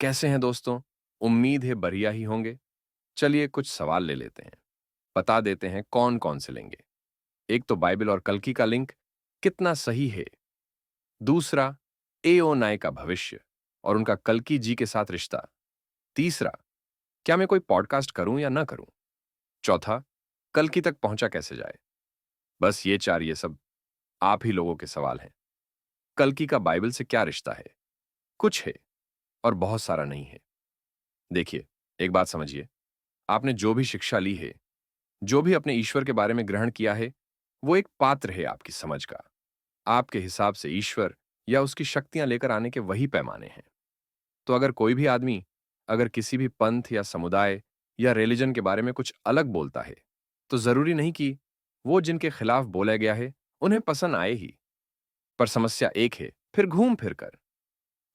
कैसे हैं दोस्तों? उम्मीद है बढ़िया ही होंगे। चलिए कुछ सवाल ले लेते हैं। बता देते हैं कौन-कौन से लेंगे। एक तो बाइबल और कल्कि का लिंक कितना सही है? दूसरा, एओनाय का भविष्य और उनका कल्कि जी के साथ रिश्ता। तीसरा, क्या मैं कोई पॉडकास्ट करूं या ना करूं? चौथा, कल्कि तक पहुंचा कैसे जाए? बस ये सब आप ही लोगों के सवाल हैं। कल्कि का बाइबल से क्या रिश्ता है? कुछ है और बहुत सारा नहीं है। देखिए, एक बात समझिए, आपने जो भी शिक्षा ली है, जो भी अपने ईश्वर के बारे में ग्रहण किया है, वो एक पात्र है आपकी समझ का। आपके हिसाब से ईश्वर या उसकी शक्तियां लेकर आने के वही पैमाने हैं। तो अगर कोई भी आदमी अगर किसी भी पंथ या समुदाय या रिलीजन के बारे में कुछ अलग बोलता है, तो जरूरी नहीं कि वो जिनके खिलाफ बोला गया है, उन्हें पसंद आए ही। पर समस्या एक है, फिर घूम फिर कर।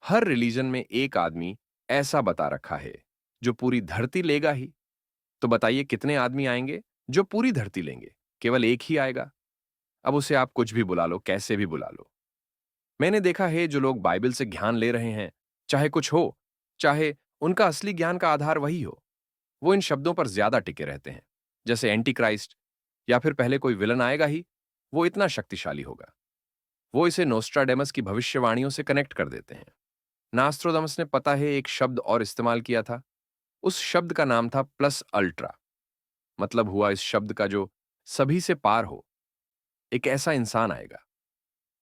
हर रिलीजन में एक आदमी ऐसा बता रखा है, जो पूरी धरती लेगा ही। तो बताइए कितने आदमी आएंगे जो पूरी धरती लेंगे? केवल एक ही आएगा। अब उसे आप कुछ भी बुला लो, कैसे भी बुला लो। मैंने देखा है जो लोग बाइबल से ज्ञान ले रहे हैं, चाहे कुछ हो, चाहे उनका असली ज्ञान का आधार वही हो, वो इन शब्दों पर ज्यादा टिके रहते हैं। जैसे एंटी क्राइस्ट या फिर पहले कोई विलन आएगा ही, वो इतना शक्तिशाली होगा। वो इसे नोस्ट्राडेमस की भविष्यवाणियों से कनेक्ट कर देते हैं। नास्ट्रोदामस ने पता है एक शब्द और इस्तेमाल किया था। उस शब्द का नाम था प्लस अल्ट्रा। मतलब हुआ इस शब्द का जो सभी से पार हो। एक ऐसा इंसान आएगा।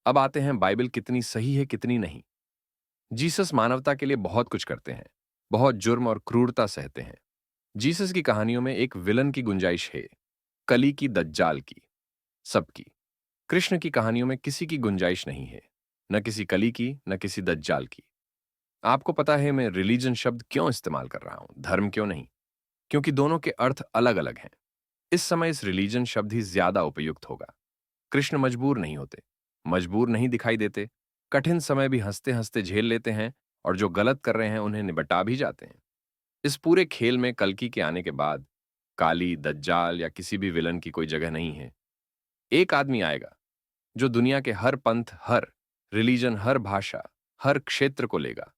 अब आते हैं बाइबल कितनी सही है कितनी नहीं। जीसस मानवता के लिए बहुत कुछ करते हैं, बहुत जुर्म और क्रूरता सहते हैं। जीसस की कहानियों में एक विलन की गुंजाइश है, कली की, दज्जाल की, सबकी। कृष्ण की कहानियों में किसी की गुंजाइश नहीं है, न किसी कली की न किसी दज्जाल की। आपको पता है मैं रिलीजन शब्द क्यों इस्तेमाल कर रहा हूं, धर्म क्यों नहीं? क्योंकि दोनों के अर्थ अलग अलग हैं। इस समय इस रिलीजन शब्द ही ज्यादा उपयुक्त होगा। कृष्ण मजबूर नहीं होते, मजबूर नहीं दिखाई देते, कठिन समय भी हंसते हंसते झेल लेते हैं और जो गलत कर रहे हैं उन्हें निबटा भी जाते हैं। इस पूरे खेल में कल्कि के आने के बाद काली, दज्जाल या किसी भी विलन की कोई जगह नहीं है। एक आदमी आएगा जो दुनिया के हर पंथ, हर रिलीजन, हर भाषा, हर क्षेत्र को लेगा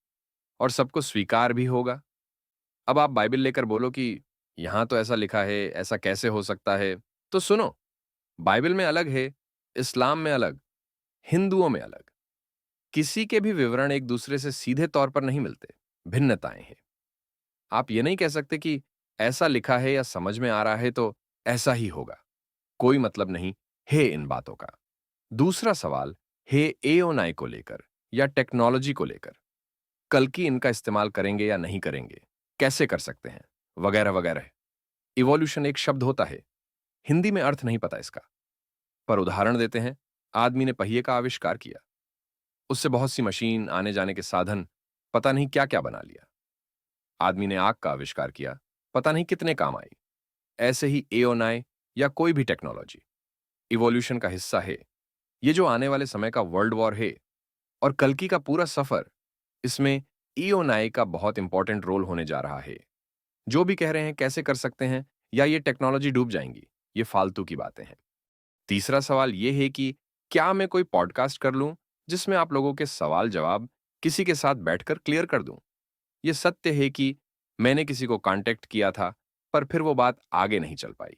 और सबको स्वीकार भी होगा। अब आप बाइबल लेकर बोलो कि यहां तो ऐसा लिखा है, ऐसा कैसे हो सकता है? तो सुनो, बाइबल में अलग है, इस्लाम में अलग, हिंदुओं में अलग। किसी के भी विवरण एक दूसरे से सीधे तौर पर नहीं मिलते, भिन्नताएं हैं। आप ये नहीं कह सकते कि ऐसा लिखा है या समझ में आ रहा है तो ऐसा ही होगा। कोई मतलब नहीं है इन बातों का। दूसरा सवाल है एओनाई को लेकर या टेक्नोलॉजी को लेकर। कल की इनका इस्तेमाल करेंगे या नहीं करेंगे, कैसे कर सकते हैं, वगैरह वगैरह। इवोल्यूशन एक शब्द होता है, हिंदी में अर्थ नहीं पता इसका। पर उदाहरण देते हैं, आदमी ने पहिए का आविष्कार किया, उससे बहुत सी मशीन, आने जाने के साधन, पता नहीं क्या क्या बना लिया। आदमी ने आग का आविष्कार किया, पता नहीं कितने काम आई। ऐसे ही एओनाई या कोई भी टेक्नोलॉजी इवोल्यूशन का हिस्सा है। ये जो आने वाले समय का वर्ल्ड वॉर है और कल्कि का पूरा सफर, इसमें एओनाई का बहुत इंपॉर्टेंट रोल होने जा रहा है। जो भी कह रहे हैं कैसे कर सकते हैं या ये टेक्नोलॉजी डूब जाएंगी, ये फालतू की बातें हैं। तीसरा सवाल यह है कि क्या मैं कोई पॉडकास्ट कर लूं जिसमें आप लोगों के सवाल जवाब किसी के साथ बैठकर क्लियर कर दूं? यह सत्य है कि मैंने किसी को कांटेक्ट किया था, पर फिर वो बात आगे नहीं चल पाई।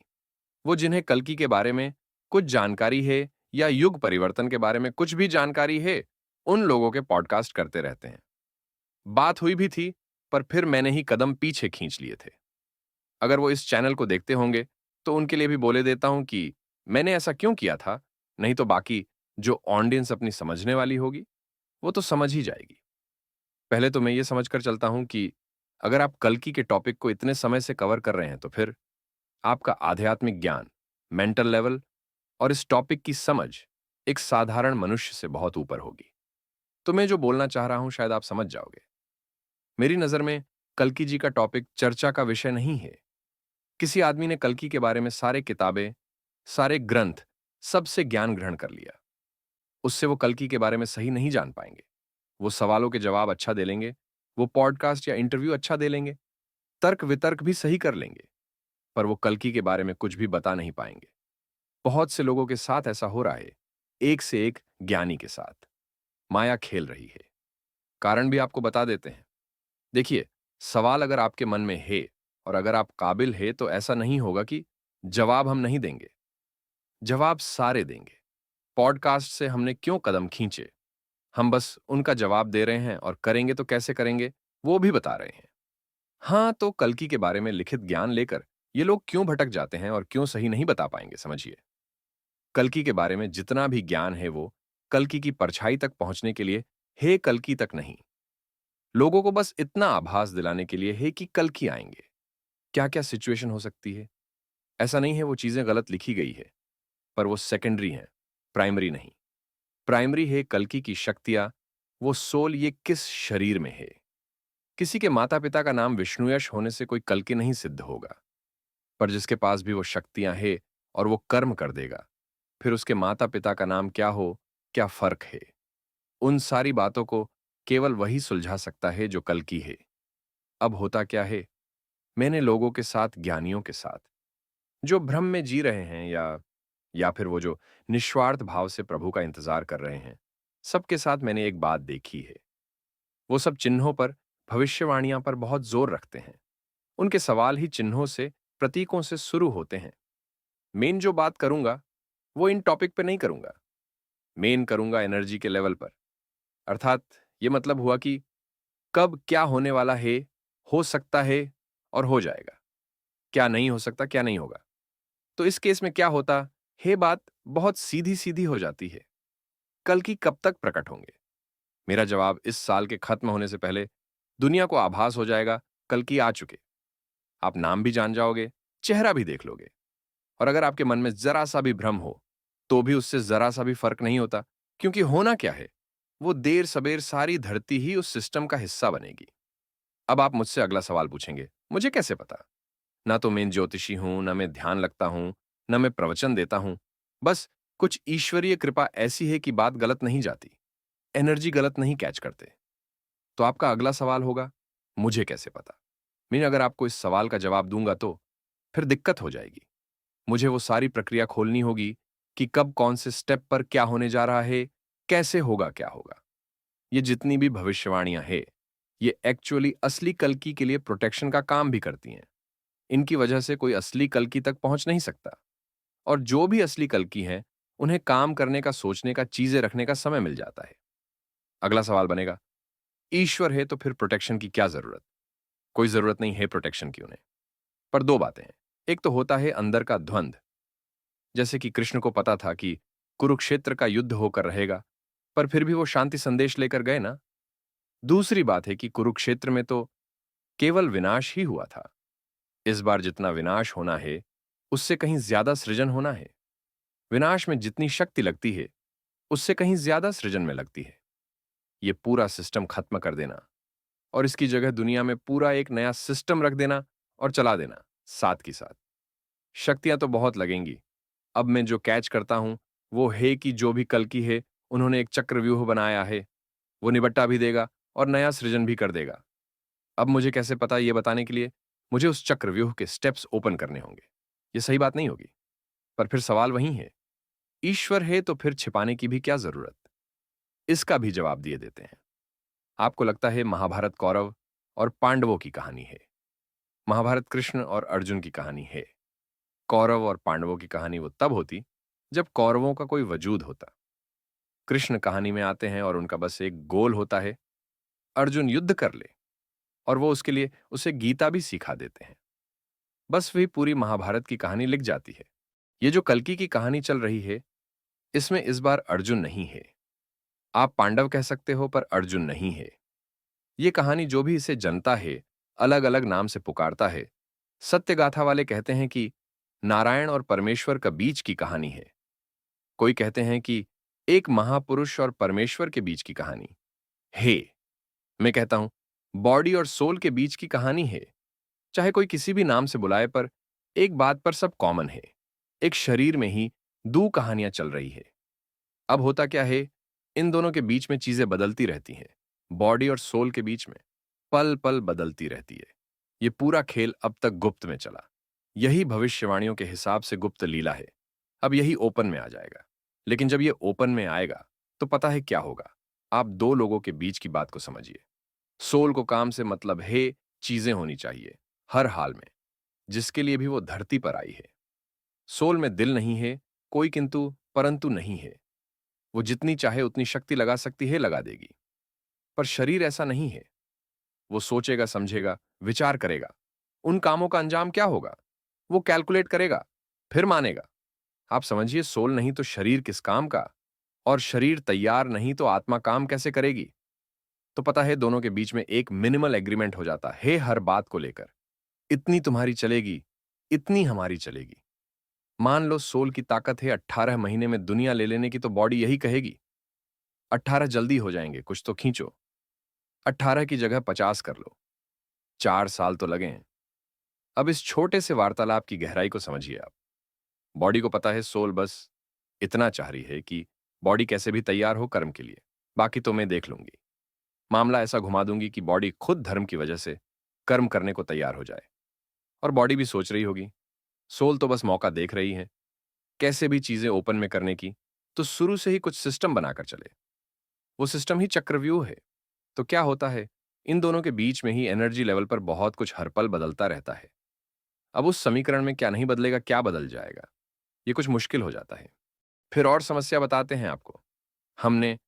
वो जिन्हें कल्कि के बारे में कुछ जानकारी है या युग परिवर्तन के बारे में कुछ भी जानकारी है, उन लोगों के पॉडकास्ट करते रहते हैं। बात हुई भी थी, पर फिर मैंने ही कदम पीछे खींच लिए थे। अगर वो इस चैनल को देखते होंगे, तो उनके लिए भी बोले देता हूं कि मैंने ऐसा क्यों किया था, नहीं तो बाकी जो ऑडियंस अपनी समझने वाली होगी, वो तो समझ ही जाएगी। पहले तो मैं ये समझकर चलता हूं कि अगर आप कल्कि के टॉपिक को इतने समय से कवर कर रहे हैं, तो फिर आपका आध्यात्मिक ज्ञान, मेंटल लेवल और इस टॉपिक की समझ एक साधारण मनुष्य से बहुत ऊपर होगी। तो मैं जो बोलना चाह रहा हूं शायद आप समझ जाओगे। मेरी नजर में कल्कि जी का टॉपिक चर्चा का विषय नहीं है। किसी आदमी ने कल्कि के बारे में सारे किताबें, सारे ग्रंथ, सबसे ज्ञान ग्रहण कर लिया। उससे वो कल्कि के बारे में सही नहीं जान पाएंगे। वो सवालों के जवाब अच्छा दे लेंगे, वो पॉडकास्ट या इंटरव्यू अच्छा दे लेंगे, तर्क वितर्क भी सही कर लेंगे, पर वो कल्कि के बारे में कुछ भी बता नहीं पाएंगे। बहुत से लोगों के साथ ऐसा हो रहा है, एक से एक ज्ञानी के साथ। माया खेल रही है। कारण भी आपको बता देते हैं। देखिए, सवाल अगर आपके मन में है और अगर आप काबिल है तो ऐसा नहीं होगा कि जवाब हम नहीं देंगे। जवाब सारे देंगे। पॉडकास्ट से हमने क्यों कदम खींचे, हम बस उनका जवाब दे रहे हैं और करेंगे तो कैसे करेंगे, वो भी बता रहे हैं। हाँ, तो कल्कि के बारे में लिखित ज्ञान लेकर ये लोग क्यों भटक जाते हैं और क्यों सही नहीं बता पाएंगे, समझिए। कल्कि के बारे में जितना भी ज्ञान है वो कल्कि की परछाई तक पहुंचने के लिए हे कल्कि तक नहीं। लोगों को बस इतना आभास दिलाने के लिए है कि कल्कि आएंगे। क्या-क्या सिचुएशन हो सकती है? ऐसा नहीं है वो चीजें गलत लिखी गई है, पर वो सेकेंडरी हैं, प्राइमरी नहीं। प्राइमरी है कल्कि की शक्तियां, वो सोल ये किस शरीर में है। किसी के माता-पिता का नाम विष्णुयश होने से कोई कल्कि नहीं सिद्ध होगा, पर जिसके पास भी वो शक्तियां हैं और वो कर्म कर देगा, फिर उसके माता-पिता का नाम क्या हो, क्या फर्क है? उन सारी बातों को केवल वही सुलझा सकता है जो कल्कि है। अब होता क्या है, मैंने लोगों के साथ, ज्ञानियों के साथ, जो भ्रम में जी रहे हैं या फिर वो जो निस्वार्थ भाव से प्रभु का इंतजार कर रहे हैं, सबके साथ मैंने एक बात देखी है। वो सब चिन्हों पर, भविष्यवाणियां पर बहुत जोर रखते हैं। उनके सवाल ही चिन्हों से, प्रतीकों से शुरू होते हैं। मेन जो बात करूंगा, वो इन टॉपिक पे नहीं करूंगा। मेन करूंगा एनर्जी के लेवल पर। अर्थात ये मतलब हुआ कि कब क्या होने वाला है, हो सकता है और हो जाएगा। क्या नहीं हो सकता, क्या नहीं होगा। तो इस केस में क्या होता है, बात बहुत सीधी-सीधी हो जाती है। कल की कब तक प्रकट होंगे? मेरा जवाब इस साल के खत्म होने से पहले दुनिया को आभास हो जाएगा, कल की आ चुके। आप नाम भी जान जाओगे, चेहरा भी देख लोगे। और अगर आपके मन में जरा सा भी भ्रम हो, तो भी उससे जरा सा भी फर्क नहीं होता, क्योंकि होना क्या है, वो देर सबेर सारी धरती ही उस सिस्टम का हिस्सा बनेगी। अब आप मुझसे अगला सवाल पूछेंगे, मुझे कैसे पता? ना तो मैं ज्योतिषी हूं, ना मैं ध्यान लगता हूं, ना मैं प्रवचन देता हूं। बस कुछ ईश्वरीय कृपा ऐसी है कि बात गलत नहीं जाती, एनर्जी गलत नहीं कैच करते। तो आपका अगला सवाल होगा, मुझे कैसे पता? मैं अगर आपको इस सवाल का जवाब दूंगा तो फिर दिक्कत हो जाएगी। मुझे वो सारी प्रक्रिया खोलनी होगी कि कब कौन से स्टेप पर क्या होने जा रहा है, कैसे होगा क्या होगा। ये जितनी भी भविष्यवाणियां हैं, ये एक्चुअली असली कल्कि के लिए प्रोटेक्शन का काम भी करती हैं। इनकी वजह से कोई असली कल्कि तक पहुंच नहीं सकता। और जो भी असली कल्कि हैं, उन्हें काम करने का, सोचने का, चीजें रखने का समय मिल जाता है। अगला सवाल बनेगा, ईश्वर है तो फिर प्रोटेक्शन की क्या जरूरत? कोई जरूरत नहीं है प्रोटेक्शन की उन्हें। पर दो बातें हैं। एक तो होता है अंदर का द्वंद, जैसे कि कृष्ण को पता था कि कुरुक्षेत्र का युद्ध होकर रहेगा, पर फिर भी वो शांति संदेश लेकर गए ना। दूसरी बात है कि कुरुक्षेत्र में तो केवल विनाश ही हुआ था। इस बार जितना विनाश होना है, उससे कहीं ज्यादा सृजन होना है। विनाश में जितनी शक्ति लगती है, उससे कहीं ज्यादा सृजन में लगती है। ये पूरा सिस्टम खत्म कर देना और इसकी जगह दुनिया में पूरा एक नया सिस्टम रख देना और चला देना, साथ की साथ। शक्तियां तो बहुत लगेंगी। अब मैं जो कैच करता हूं, वो है कि जो भी कल की है, उन्होंने एक चक्रव्यूह बनाया है। वो निबट्टा भी देगा और नया सृजन भी कर देगा। अब मुझे कैसे पता, ये बताने के लिए मुझे उस चक्रव्यूह के स्टेप्स ओपन करने होंगे। ये सही बात नहीं होगी। पर फिर सवाल वही है, ईश्वर है तो फिर छिपाने की भी क्या जरूरत? इसका भी जवाब दिए देते हैं। आपको लगता है महाभारत कौरव और पांडवों की कहानी है। महाभारत कृष्ण और अर्जुन की कहानी है। कौरव और पांडवों की कहानी वो तब होती जब कौरवों का कोई वजूद होता। कृष्ण कहानी में आते हैं और उनका बस एक गोल होता है, अर्जुन युद्ध कर ले, और वो उसके लिए उसे गीता भी सिखा देते हैं। बस वही पूरी महाभारत की कहानी लिख जाती है। ये जो कल्कि की कहानी चल रही है, इसमें इस बार अर्जुन नहीं है। आप पांडव कह सकते हो, पर अर्जुन नहीं है। ये कहानी जो भी इसे जनता है, अलग अलग नाम से पुकारता है। सत्य गाथा वाले कहते हैं कि नारायण और परमेश्वर का बीच की कहानी है। कोई कहते हैं कि एक महापुरुष और परमेश्वर के बीच की कहानी है। मैं कहता हूं बॉडी और सोल के बीच की कहानी है। चाहे कोई किसी भी नाम से बुलाए, पर एक बात पर सब कॉमन है, एक शरीर में ही दो कहानियां चल रही है। अब होता क्या है, इन दोनों के बीच में चीजें बदलती रहती हैं। बॉडी और सोल के बीच में पल पल बदलती रहती है। ये पूरा खेल अब तक गुप्त में चला। यही भविष्यवाणियों के हिसाब से गुप्त लीला है। अब यही ओपन में आ जाएगा। लेकिन जब ये ओपन में आएगा, तो पता है क्या होगा? आप दो लोगों के बीच की बात को समझिए। सोल को काम से मतलब है, चीजें होनी चाहिए हर हाल में, जिसके लिए भी वो धरती पर आई है। सोल में दिल नहीं है, कोई किंतु परंतु नहीं है। वो जितनी चाहे उतनी शक्ति लगा सकती है, लगा देगी। पर शरीर ऐसा नहीं है। वो सोचेगा, समझेगा, विचार करेगा। उन कामों का अंजाम क्या होगा, वो कैलकुलेट करेगा, फिर मानेगा। आप समझिए, सोल नहीं तो शरीर किस काम का, और शरीर तैयार नहीं तो आत्मा काम कैसे करेगी। तो पता है, दोनों के बीच में एक मिनिमल एग्रीमेंट हो जाता है हर बात को लेकर। इतनी तुम्हारी चलेगी, इतनी हमारी चलेगी। मान लो सोल की ताकत है 18 महीने में दुनिया ले लेने की, तो बॉडी यही कहेगी 18 जल्दी हो जाएंगे, कुछ तो खींचो। 18 की जगह 50 कर लो। 4 साल तो लगे हैं। अब इस छोटे से वार्तालाप की गहराई को समझिए आप। बॉडी को पता है सोल बस इतना चाह रही है कि बॉडी कैसे भी तैयार हो कर्म के लिए, बाकी तो मैं देख लूंगी। मामला ऐसा घुमा दूंगी कि बॉडी खुद धर्म की वजह से कर्म करने को तैयार हो जाए। और बॉडी भी सोच रही होगी, सोल तो बस मौका देख रही है कैसे भी चीजें ओपन में करने की, तो शुरू से ही कुछ सिस्टम बनाकर चले। वो सिस्टम ही चक्रव्यूह है। तो क्या होता है, इन दोनों के बीच में ही एनर्जी लेवल पर बहुत कुछ हर पल बदलता रहता है। अब उस समीकरण में क्या नहीं बदलेगा, क्या बदल जाएगा, ये कुछ मुश्किल हो जाता है। फिर और समस्या बताते हैं आपको। हमने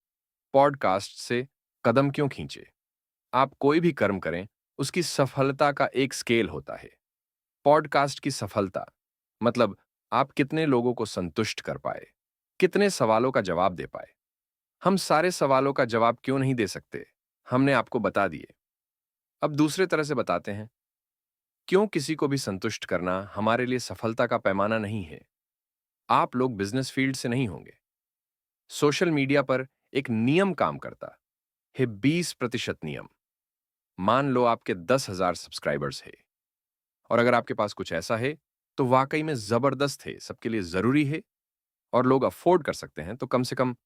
पॉडकास्ट से कदम क्यों खींचे। आप कोई भी कर्म करें, उसकी सफलता का एक स्केल होता है। पॉडकास्ट की सफलता मतलब आप कितने लोगों को संतुष्ट कर पाए, कितने सवालों का जवाब दे पाए। हम सारे सवालों का जवाब क्यों नहीं दे सकते, हमने आपको बता दिए। अब दूसरे तरह से बताते हैं, क्यों किसी को भी संतुष्ट करना हमारे लिए सफलता का पैमाना नहीं है। आप लोग बिजनेस फील्ड से नहीं होंगे। सोशल मीडिया पर एक नियम काम करता है, 20% नियम। मान लो आपके 10,000 सब्सक्राइबर्स है, और अगर आपके पास कुछ ऐसा है तो वाकई में जबरदस्त है, सबके लिए जरूरी है, और लोग अफोर्ड कर सकते हैं, तो कम से कम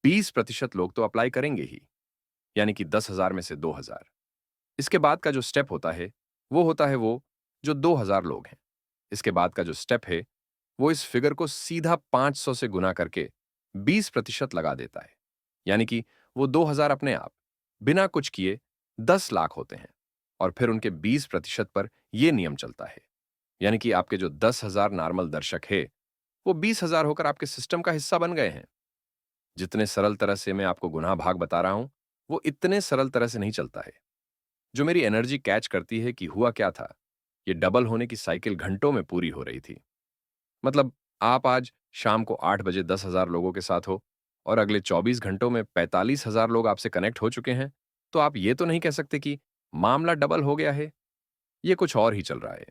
20% लोग तो अप्लाई करेंगे ही, यानी कि 10,000 में से 2,000। इसके बाद का जो स्टेप होता है, वो होता है वो जो 2,000 लोग हैं। इसके बाद का जो स्टेप है, वो इस फिगर को सीधा 500 से गुना करके 20% लगा देता है, यानी कि वो 2,000 अपने आप बिना कुछ किए 10 लाख होते हैं। और फिर उनके 20% पर यह नियम चलता है, यानी कि आपके जो 10,000 नॉर्मल दर्शक है, वो 20,000 होकर आपके सिस्टम का हिस्सा बन गए हैं। जितने सरल तरह से मैं आपको गुना भाग बता रहा हूं, वो इतने सरल तरह से नहीं चलता है। जो मेरी एनर्जी कैच करती है कि हुआ क्या था, ये डबल होने की साइकिल घंटों में पूरी हो रही थी। मतलब आप आज शाम को 8 बजे 10,000 लोगों के साथ हो, और अगले 24 घंटों में 45,000 लोग आपसे कनेक्ट हो चुके हैं, तो आप ये तो नहीं कह सकते कि मामला डबल हो गया है। ये कुछ और ही चल रहा है।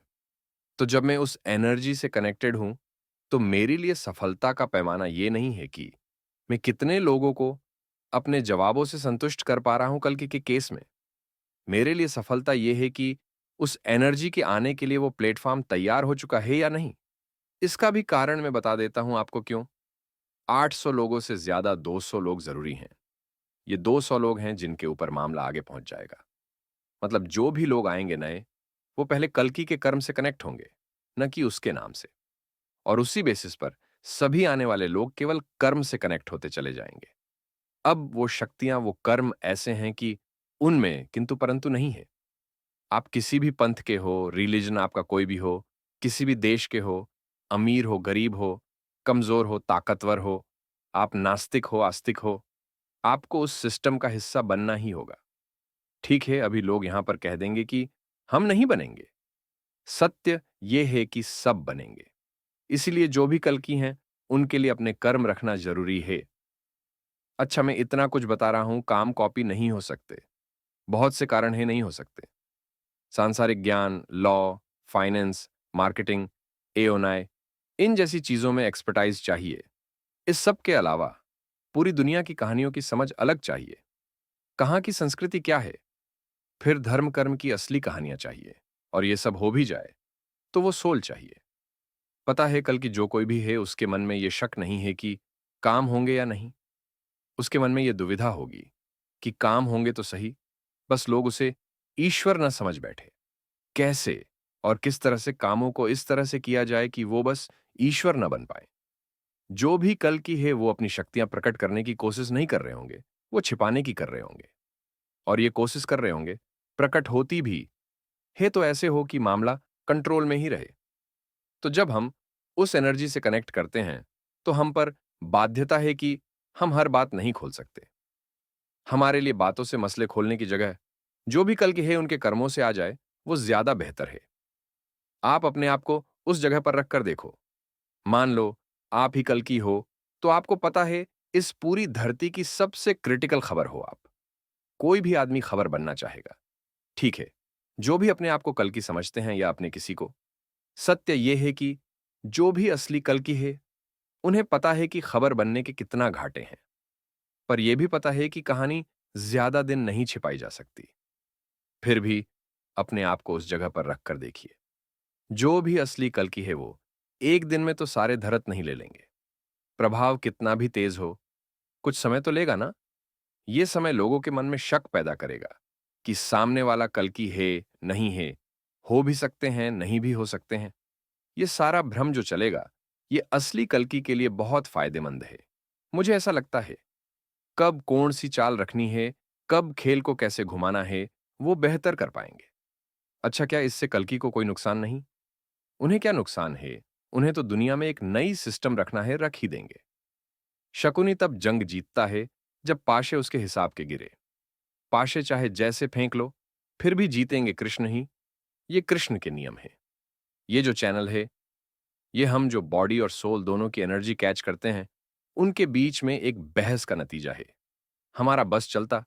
तो जब मैं उस एनर्जी से कनेक्टेड हूं, तो मेरे लिए सफलता का पैमाना ये नहीं है कि मैं कितने लोगों को अपने जवाबों से संतुष्ट कर पा रहा हूं कल के केस में। मेरे लिए सफलता यह है कि उस एनर्जी के आने के लिए वो प्लेटफॉर्म तैयार हो चुका है या नहीं। इसका भी कारण मैं बता देता हूं आपको क्यों। 800 लोगों से ज्यादा 200 लोग जरूरी हैं। ये 200 लोग हैं जिनके ऊपर मामला आगे पहुंच जाएगा। मतलब जो भी लोग आएंगे नए, वो पहले कल्कि के कर्म से कनेक्ट होंगे, न कि उसके नाम से। और उसी बेसिस पर सभी आने वाले लोग केवल कर्म से कनेक्ट होते चले जाएंगे। अब वो शक्तियां, वो कर्म ऐसे हैं कि उनमें किंतु परंतु नहीं है। आप किसी भी पंथ के हो, रिलीजन आपका कोई भी हो, किसी भी देश के हो, अमीर हो, गरीब हो, कमजोर हो, ताकतवर हो, आप नास्तिक हो, आस्तिक हो, आपको उस सिस्टम का हिस्सा बनना ही होगा। ठीक है, अभी लोग यहां पर कह देंगे कि हम नहीं बनेंगे। सत्य यह है कि सब बनेंगे। इसलिए जो भी कल की हैं, उनके लिए अपने कर्म रखना जरूरी है। अच्छा, मैं इतना कुछ बता रहा हूं, काम कॉपी नहीं हो सकते। बहुत से कारण है नहीं हो सकते। सांसारिक ज्ञान, लॉ, फाइनेंस, मार्केटिंग, एओनाई, इन जैसी चीजों में एक्सपर्टाइज चाहिए। इस सब के अलावा पूरी दुनिया की कहानियों की समझ अलग चाहिए। कहाँ की संस्कृति क्या है, फिर धर्म कर्म की असली कहानियां चाहिए। और ये सब हो भी जाए तो वो सोल चाहिए। पता है, कल की जो कोई भी है उसके मन में ये शक नहीं है कि काम होंगे या नहीं। उसके मन में ये दुविधा होगी कि काम होंगे तो सही, बस लोग उसे ईश्वर न समझ बैठे। कैसे और किस तरह से कामों को इस तरह से किया जाए कि वो बस ईश्वर न बन पाए। जो भी कल की है वो अपनी शक्तियां प्रकट करने की कोशिश नहीं कर रहे होंगे, वो छिपाने की कर रहे होंगे। और ये कोशिश कर रहे होंगे, प्रकट होती भी है तो ऐसे हो कि मामला कंट्रोल में ही रहे। तो जब हम उस एनर्जी से कनेक्ट करते हैं, तो हम पर बाध्यता है कि हम हर बात नहीं खोल सकते। हमारे लिए बातों से मसले खोलने की जगह जो भी कल के है उनके कर्मों से आ जाए, वो ज्यादा बेहतर है। आप अपने आप को उस जगह पर रखकर देखो। मान लो आप ही कल की हो, तो आपको पता है इस पूरी धरती की सबसे क्रिटिकल खबर हो आप। कोई भी आदमी खबर बनना चाहेगा। ठीक है, जो भी अपने आप को कल की समझते हैं या अपने किसी को, सत्य यह है कि जो भी असली कल की है, उन्हें पता है कि खबर बनने के कितना घाटे हैं। पर यह भी पता है कि कहानी ज्यादा दिन नहीं छिपाई जा सकती। फिर भी अपने आप को उस जगह पर रखकर देखिए। जो भी असली कल की है वो एक दिन में तो सारे धरत नहीं ले लेंगे। प्रभाव कितना भी तेज हो, कुछ समय तो लेगा ना। ये समय लोगों के मन में शक पैदा करेगा कि सामने वाला कल की है, नहीं है, हो भी सकते हैं, नहीं भी हो सकते हैं। ये सारा भ्रम जो चलेगा, ये असली कल्कि के लिए बहुत फायदेमंद है। मुझे ऐसा लगता है, कब कौन सी चाल रखनी है, कब खेल को कैसे घुमाना है, वो बेहतर कर पाएंगे। अच्छा, क्या इससे कल्कि को कोई नुकसान नहीं? उन्हें क्या नुकसान है? उन्हें तो दुनिया में एक नई सिस्टम रखना है, रख ही देंगे। शकुनी तब जंग जीतता है जब पाशे उसके हिसाब के गिरे। पाशे चाहे जैसे फेंक लो, फिर भी जीतेंगे कृष्ण ही। ये कृष्ण के नियम है। ये जो चैनल है, ये हम जो बॉडी और सोल दोनों की एनर्जी कैच करते हैं, उनके बीच में एक बहस का नतीजा है। हमारा बस चलता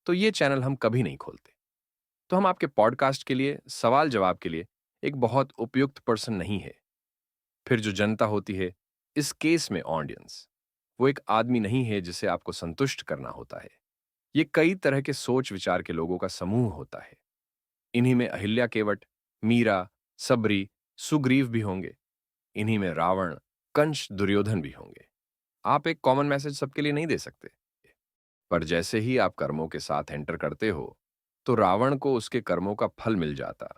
तो ये चैनल हम कभी नहीं खोलते। तो हम आपके पॉडकास्ट के लिए, सवाल जवाब के लिए एक बहुत उपयुक्त पर्सन नहीं है। फिर जो जनता होती है, इस केस में ऑडियंस, वो एक आदमी नहीं है जिसे आपको संतुष्ट करना होता है। ये कई तरह के सोच विचार के लोगों का समूह होता है। इन्हीं में अहिल्या केवट, मीरा, सबरी, सुग्रीव भी होंगे। इन्हीं में रावण, कंस, दुर्योधन भी होंगे। आप एक कॉमन मैसेज सबके लिए नहीं दे सकते। पर जैसे ही आप कर्मों के साथ एंटर करते हो, तो रावण को उसके कर्मों का फल मिल जाता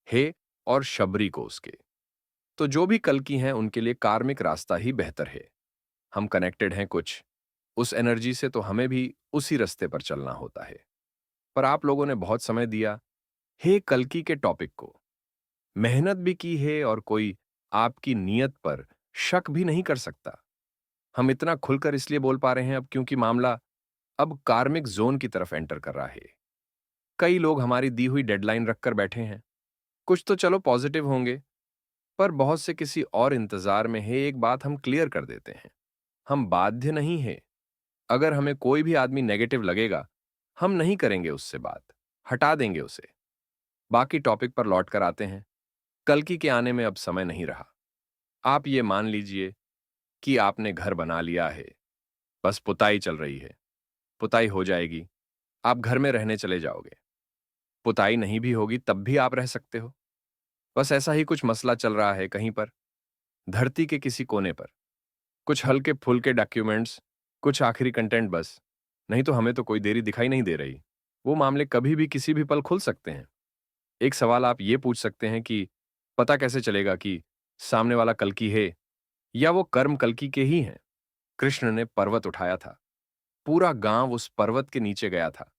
है और शबरी को उसके। तो जो भी कल की हैं उनके लिए कार्मिक रास्ता ही बेहतर है। हम कनेक्टेड हैं कुछ उस एनर्जी से, तो हमें भी उसी रास्ते पर चलना होता है। पर आप लोगों ने बहुत समय दिया हे कल्कि के टॉपिक को, मेहनत भी की है और कोई आपकी नीयत पर शक भी नहीं कर सकता। हम इतना खुलकर इसलिए बोल पा रहे हैं अब क्योंकि मामला अब कार्मिक जोन की तरफ एंटर कर रहा है। कई लोग हमारी दी हुई डेडलाइन रखकर बैठे हैं। कुछ तो चलो पॉजिटिव होंगे, पर बहुत से किसी और इंतजार में है। एक बात हम क्लियर कर देते हैं, हम बाध्य नहीं है। अगर हमें कोई भी आदमी नेगेटिव लगेगा, हम नहीं करेंगे उससे बात, हटा देंगे उसे। बाकी टॉपिक पर लौट कर आते हैं। कल्कि के आने में अब समय नहीं रहा। आप ये मान लीजिए कि आपने घर बना लिया है, बस पुताई चल रही है। पुताई हो जाएगी, आप घर में रहने चले जाओगे। पुताई नहीं भी होगी तब भी आप रह सकते हो। बस ऐसा ही कुछ मसला चल रहा है कहीं पर, धरती के किसी कोने पर। कुछ हल्के फुल्के डॉक्यूमेंट्स, कुछ आखिरी कंटेंट बस। नहीं तो हमें तो कोई देरी दिखाई नहीं दे रही। वो मामले कभी भी किसी भी पल खुल सकते हैं। एक सवाल आप ये पूछ सकते हैं कि पता कैसे चलेगा कि सामने वाला कल्कि है या वो कर्म कल्कि के ही हैं? कृष्ण ने पर्वत उठाया था। पूरा गांव उस पर्वत के नीचे गया था।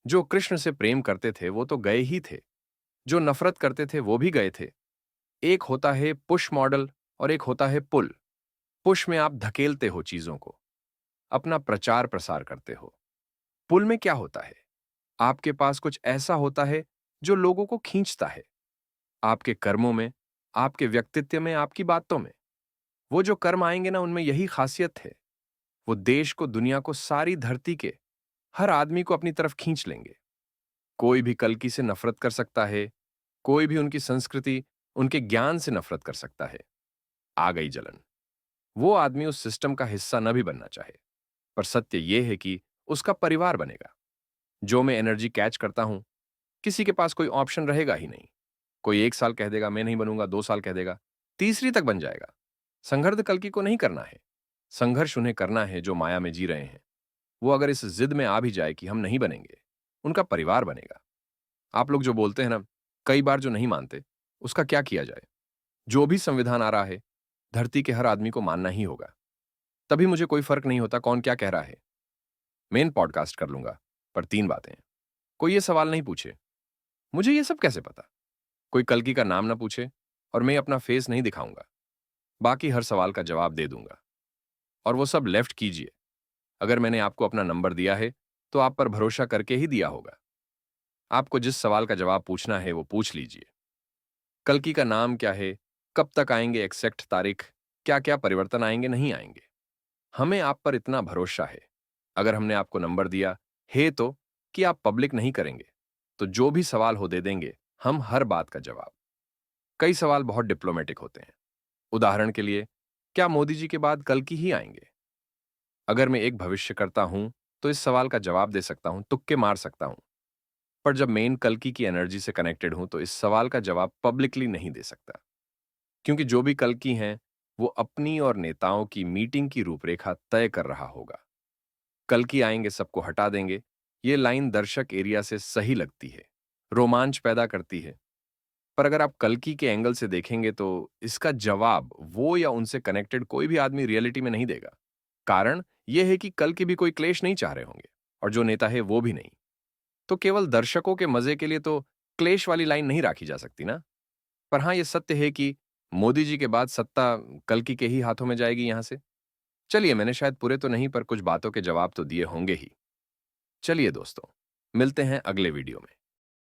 जो कृष्ण से प्रेम करते थे वो तो गए ही थे, जो नफरत करते थे वो भी गए थे। एक होता है पुश मॉडल और एक होता है पुल। पुश में आप धकेलते हो चीजों को, अपना प्रचार प्रसार करते हो। पुल में क्या होता है? आपके पास कुछ ऐसा होता है जो लोगों को खींचता है। आपके कर्मों में, आपके व्यक्तित्व में, आपकी बातों में। वो जो कर्म आएंगे ना, उनमें यही खासियत है। वो देश को, दुनिया को, सारी धरती के हर आदमी को अपनी तरफ खींच लेंगे। कोई भी कल्कि से नफरत कर सकता है, कोई भी उनकी संस्कृति, उनके ज्ञान से नफरत कर सकता है। आ गई जलन। वो आदमी उस सिस्टम का हिस्सा न भी बनना चाहे, पर सत्य यह है कि उसका परिवार बनेगा। जो मैं एनर्जी कैच करता हूं, किसी के पास कोई ऑप्शन रहेगा ही नहीं। कोई 1 साल कह देगा मैं नहीं बनूंगा, 2 साल कह देगा, तीसरी तक बन जाएगा। संघर्ष कल्कि को नहीं करना है। संघर्ष उन्हें करना है जो माया में जी रहे हैं। वो अगर इस जिद में आ भी जाए कि हम नहीं बनेंगे, उनका परिवार बनेगा। आप लोग जो बोलते हैं ना, कई बार जो नहीं मानते, उसका क्या किया जाए? जो भी संविधान आ रहा है, धरती के हर आदमी को मानना ही होगा। तभी मुझे कोई फर्क नहीं होता कौन क्या कह रहा है। मेन पॉडकास्ट कर लूंगा, पर 3 बातें। कोई ये सवाल नहीं पूछे, मुझे ये सब कैसे पता? कोई कल्कि का नाम ना पूछे और मैं अपना फेस नहीं दिखाऊंगा। बाकी हर सवाल का जवाब दे दूंगा। और वो सब लेफ्ट कीजिए। अगर मैंने आपको अपना नंबर दिया है, तो आप पर भरोसा करके ही दिया होगा। आपको जिस सवाल का जवाब पूछना है, वो पूछ लीजिए। कल्कि का नाम क्या है? कब तक आएंगे एग्जैक्ट तारीख? क्या-क्या परिवर्तन आएंगे, नहीं आएंगे? हमें आप पर इतना भरोसा है। अगर हमने आपको नंबर दिया है तो कि आप पब्लिक नहीं करेंगे, तो जो भी सवाल हो दे देंगे, हम हर बात का जवाब। कई सवाल बहुत डिप्लोमेटिक होते हैं। उदाहरण के लिए, क्या मोदी जी के बाद कल्कि ही आएंगे? अगर मैं एक भविष्यकर्ता हूं, तो इस सवाल का जवाब दे सकता हूं, तुक्के मार सकता हूं। पर जब मेन कल्कि की एनर्जी से कनेक्टेड हूं, तो इस सवाल का जवाब पब्लिकली नहीं दे सकता। क्योंकि जो भी कल्कि हैं, वो अपनी और नेताओं की मीटिंग की रूपरेखा तय कर रहा होगा। कल्कि आएंगे, सबको हटा देंगे। ये लाइन दर्शक एरिया से सही लगती है, रोमांच पैदा करती है। पर अगर आप कल्कि के एंगल से देखेंगे, तो इसका जवाब वो या उनसे कनेक्टेड कोई भी आदमी रियलिटी में नहीं देगा। कारण यह है कि कल्कि भी कोई क्लेश नहीं चाह रहे होंगे, और जो नेता है वो भी नहीं। तो केवल दर्शकों के मजे के लिए तो क्लेश वाली लाइन नहीं राखी जा सकती ना। पर हाँ, ये सत्य है कि मोदी जी के बाद सत्ता कल्कि के ही हाथों में जाएगी यहां से। चलिए, मैंने शायद पूरे तो नहीं, पर कुछ बातों के जवाब तो दिए होंगे ही। चलिए दोस्तों, मिलते हैं अगले वीडियो में।